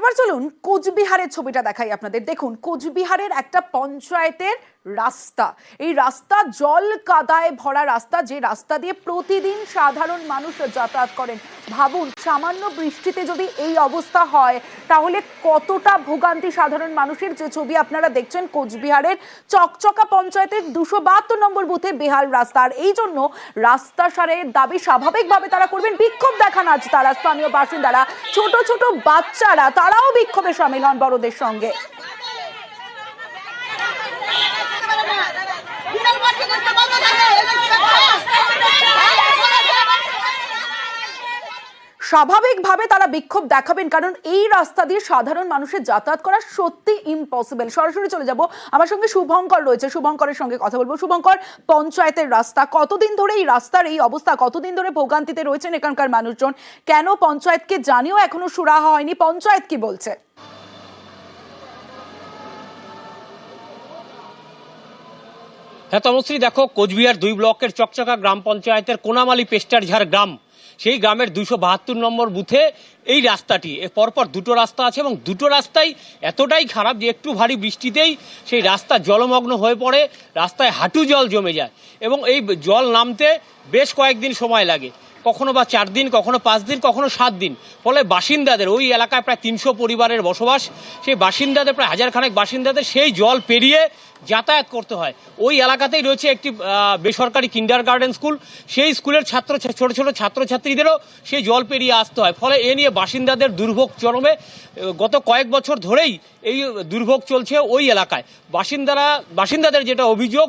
এবার চলুন কোচবিহারের ছবিটা দেখাই আপনাদের। দেখুন, কোচবিহারের একটা পঞ্চায়েতের রাস্তা, এই রাস্তা জল কাদায় ভরা রাস্তা, যে রাস্তা দিয়ে প্রতিদিন সাধারণ মানুষ যাতায়াত করেন। ভাবুন, সামান্য বৃষ্টিতে যদি এই অবস্থা হয় তাহলে কতটা ভোগান্তি সাধারণ মানুষের। যে ছবি আপনারা দেখছেন, কোচবিহারের চকচকা পঞ্চায়েতের 272 নম্বর বুথে বেহাল রাস্তা। আর এই জন্য রাস্তা সারের দাবি স্বাভাবিকভাবে তারা করবেন। বিক্ষোভ দেখান আজ তারা, স্থানীয় বাসিন্দারা, ছোট ছোট বাচ্চারা, তারাও বিক্ষোভে সামিল হন বড়দের সঙ্গে। স্বাভাবিকভাবে তারা বিক্ষোভ দেখাবেন, কারণ এই রাস্তা দিয়ে সাধারণ মানুষের যাতায়াত করা সত্যি ইম্পসিবল। সরাসরি চলে যাব, আমার সঙ্গে শুভঙ্কর রয়েছে, শুভঙ্করের সঙ্গে কথা বলবো। শুভঙ্কর, পঞ্চায়েতের রাস্তা, কতদিন ধরে এই রাস্তার এই অবস্থা, কতদিন ধরে ভোগান্তিতে রয়েছেন এখানকার মানুষজন? কেন পঞ্চায়েতকে জানিয়েও এখনো সুরাহা হয়নি? পঞ্চায়েত কি বলছে? হ্যাঁ তমশ্রী, দেখো, কোচবিহার 2 ব্লকের চকচকা গ্রাম পঞ্চায়েতের কোনামালি পেস্টারঝাড় গ্রাম, সেই গ্রামের 272 নম্বর বুথে এই রাস্তাটি, পরপর দুটো রাস্তা আছে এবং দুটো রাস্তাই এতটাই খারাপ যে একটু ভারী বৃষ্টিতেই সেই রাস্তা জলমগ্ন হয়ে পড়ে, রাস্তায় হাঁটু জল জমে যায় এবং এই জল নামতে বেশ কয়েকদিন সময় লাগে, কখনো বা 4 দিন, কখনো 5 দিন, কখনো 7 দিন। ফলে বাসিন্দাদের, ওই এলাকায় প্রায় 300 পরিবারের বসবাস, সেই বাসিন্দাদের, প্রায় 1000 খানেক বাসিন্দাদের সেই জল পেরিয়ে যাতায়াত করতে হয়। ওই এলাকাতেই রয়েছে একটি বেসরকারি কিন্ডারগার্টেন স্কুল, সেই স্কুলের ছোট ছোট ছাত্রছাত্রীদেরও সেই জল পেরিয়ে আসতে হয়। ফলে এ নিয়ে বাসিন্দাদের দুর্ভোগ চরমে। গত কয়েক বছর ধরেই এই দুর্ভোগ চলছে ওই এলাকায়। বাসিন্দাদের যেটা অভিযোগ,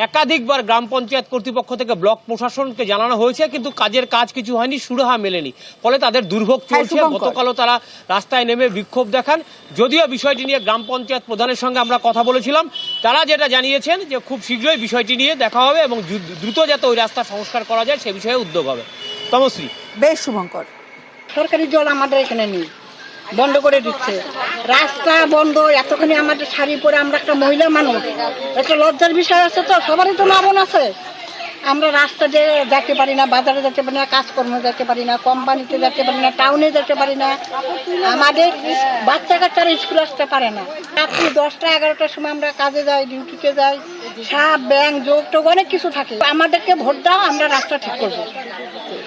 একাধিকবার গ্রাম পঞ্চায়েত কর্তৃপক্ষ থেকে ব্লক প্রশাসনকে জানানো হয়েছে, কিন্তু কাজ কিছু হয়নি, সুরাহা মেলেনি। ফলে তাদের দুর্ভোগ চলছে। গতকালও তারা রাস্তায় নেমে বিক্ষোভ দেখান। যদিও বিষয়টি নিয়ে গ্রাম পঞ্চায়েত প্রধানের সঙ্গে আমরা কথা বলেছিলাম, তারা যেটা জানিয়েছেন যে খুব শীঘ্রই বিষয়টি নিয়ে দেখা হবে এবং দ্রুত যাতে ওই রাস্তা সংস্কার করা যায় সে বিষয়ে উদ্যোগ হবে। তমশ্রী। বেশ শুভঙ্কর, সরকারি জল আমাদের এখানে নেই, বন্ধ করে দিচ্ছে, রাস্তা বন্ধ। এতখানি আমাদের শাড়ি পরে, আমরা একটা মহিলা মানুষ, একটা লজ্জার বিষয় আছে, তো সবারই তো লাভন আছে। আমরা রাস্তা দিয়ে যেতে পারি না, বাজারে যেতে পারি না, কাজকর্ম যেতে পারি না, কোম্পানিতে যেতে পারি না, টাউনে যেতে পারি না। আমাদের বাচ্চা কাচ্চারা স্কুল আসতে পারে না। রাত্রি 10টা 11টার সময় আমরা কাজে যাই, ডিউটিতে যাই, সাপ ব্যাংক যোগ টোগ অনেক কিছু থাকে। আমাদেরকে ভোট দাও, আমরা রাস্তা ঠিক করবো।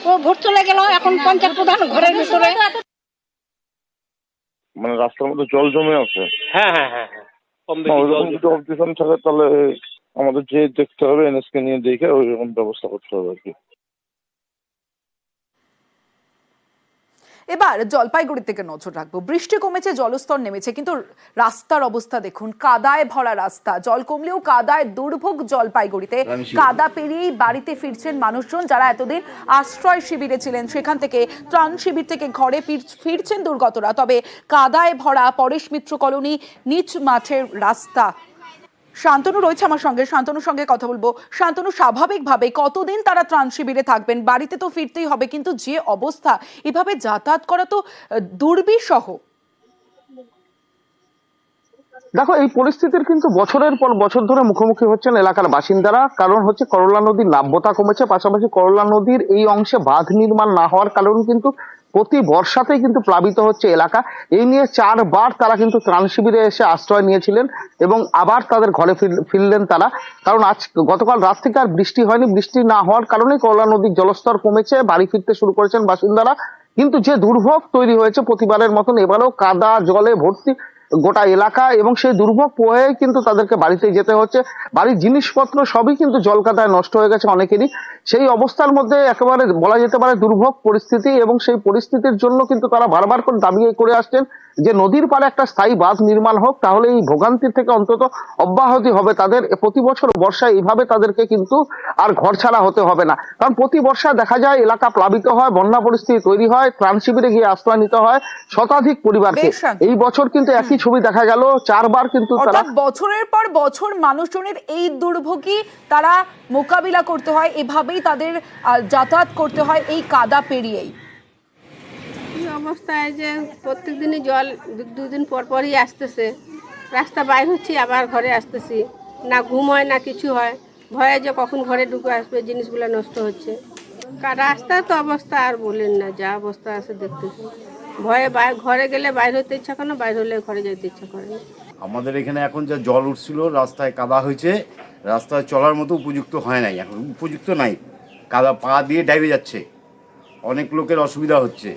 ও ভোট চলে গেল, এখন পঞ্চায়েত প্রধান ঘরের ভিতরে, মানে রাস্তার মধ্যে জল জমে আছে। হ্যাঁ হ্যাঁ হ্যাঁ হ্যাঁ, যদি অবজেকশন থাকে তাহলে আমাদের যে দেখতে হবে, এনএসকে নিয়ে দেখে ওই রকম ব্যবস্থা করতে হবে আর কি। এবার জলপাইগুড়ি থেকে নজর রাখবো। বৃষ্টি কমেছে, জলস্তর নেমেছে, কিন্তু রাস্তার অবস্থা দেখুন, কাদায় ভরা রাস্তা। জল কমলেও কাদায় দুর্ভোগ জলপাইগুড়িতে। কাদা পেরিয়েই বাড়িতে ফিরছেন মানুষজন, যারা এতদিন আশ্রয় শিবিরে ছিলেন, সেখান থেকে ত্রাণ শিবির থেকে ঘরে ফিরছেন দুর্গতরা। তবে কাদায় ভরা পরেশ মিত্র কলোনি নিচ মাঠের রাস্তা। শান্তনু রয়েছে আমার সঙ্গে, শান্তনুর সঙ্গে কথা বলবো। শান্তনু, স্বাভাবিকভাবে কতদিন তারা ত্রাণ শিবিরে থাকবেন? বাড়িতে তো ফিরতেই হবে, কিন্তু যে অবস্থা, এভাবে যাতায়াত করা তো দুর্বিষহ। দেখো, এই পরিস্থিতির কিন্তু বছরের পর বছর ধরে মুখোমুখি হচ্ছেন এলাকার বাসিন্দারা। কারণ হচ্ছে করলা নদীর নাব্যতা কমেছে, পাশাপাশি করলা নদীর এই অংশে বাঁধ নির্মাণ না হওয়ার কারণে কিন্তু প্রতি বর্ষাতেই কিন্তু প্লাবিত হচ্ছে এলাকা। এই নিয়ে 4 বার তারা কিন্তু ত্রাণ শিবিরে এসে আশ্রয় নিয়েছিলেন এবং আবার তাদের ঘরে ফিরলেন তারা। কারণ গতকাল রাত থেকে আর বৃষ্টি হয়নি, বৃষ্টি না হওয়ার কারণে করলা নদীর জলস্তর কমেছে, বাড়ি ফিরতে শুরু করেছেন বাসিন্দারা। কিন্তু যে দুর্ভোগ তৈরি হয়েছে প্রতিবারের মতন এবারেও কাদা জলে ভর্তি গোটা এলাকা, এবং সেই দুর্ভোগ পোহায় কিন্তু তাদেরকে বাড়িতে যেতে হচ্ছে। বাড়ির জিনিসপত্র সবই কিন্তু জল কাদায় নষ্ট হয়ে গেছে অনেকেরই। সেই অবস্থার মধ্যে একেবারে বলা যেতে পারে দুর্ভোগ পরিস্থিতি, এবং সেই পরিস্থিতির জন্য কিন্তু তারা বারবার করে দাবি করে আসছেন যে নদীর পাড়ে একটা স্থায়ী বাঁধ নির্মাণ হোক, তাহলে এই ভোগান্তির থেকে অন্তত অব্যাহতি হবে তাদের। প্রতি বছর বর্ষায় এইভাবে তাদেরকে কিন্তু আর ঘর ছাড়া হতে হবে না। কারণ প্রতি বর্ষায় দেখা যায় এলাকা প্লাবিত হয়, বন্যা পরিস্থিতি তৈরি হয়, ত্রাণ শিবিরে গিয়ে আশ্রয় নিতে হয় শতাধিক পরিবারকে। এই বছর কিন্তু একই ছবি দেখা গেল, 4 বার কিন্তু তারা, বছরের পর বছর মানুষজনের এই দুর্ভোগই তারা মোকাবিলা করতে হয়, এভাবেই তাদের যাতায়াত করতে হয় এই কাদা পেরিয়েই। অবস্থায় যে প্রত্যেক দিনই জল 2 দিন পর পরই আসতেছে, রাস্তা বাইর হচ্ছে আবার ঘরে আসতেছি, না ঘুম হয় না কিছু হয়, ভয়ে যে কখন ঘরে ঢুকে আসবে, জিনিসগুলো নষ্ট হচ্ছে। রাস্তার তো অবস্থা আর বলেন না, যা অবস্থা আছে দেখতেছি। ভয়ে ঘরে গেলে বাইরে হতে ইচ্ছা করে না, বাইরে হলে ঘরে যেতে ইচ্ছা করে না। আমাদের এখানে এখন যা জল উঠছিল, রাস্তায় কাদা হয়েছে, রাস্তায় চলার মতো উপযুক্ত হয় নাই, এখন উপযুক্ত নাই, কাদা পা দিয়ে ডাইবে যাচ্ছে, অনেক লোকের অসুবিধা হচ্ছে।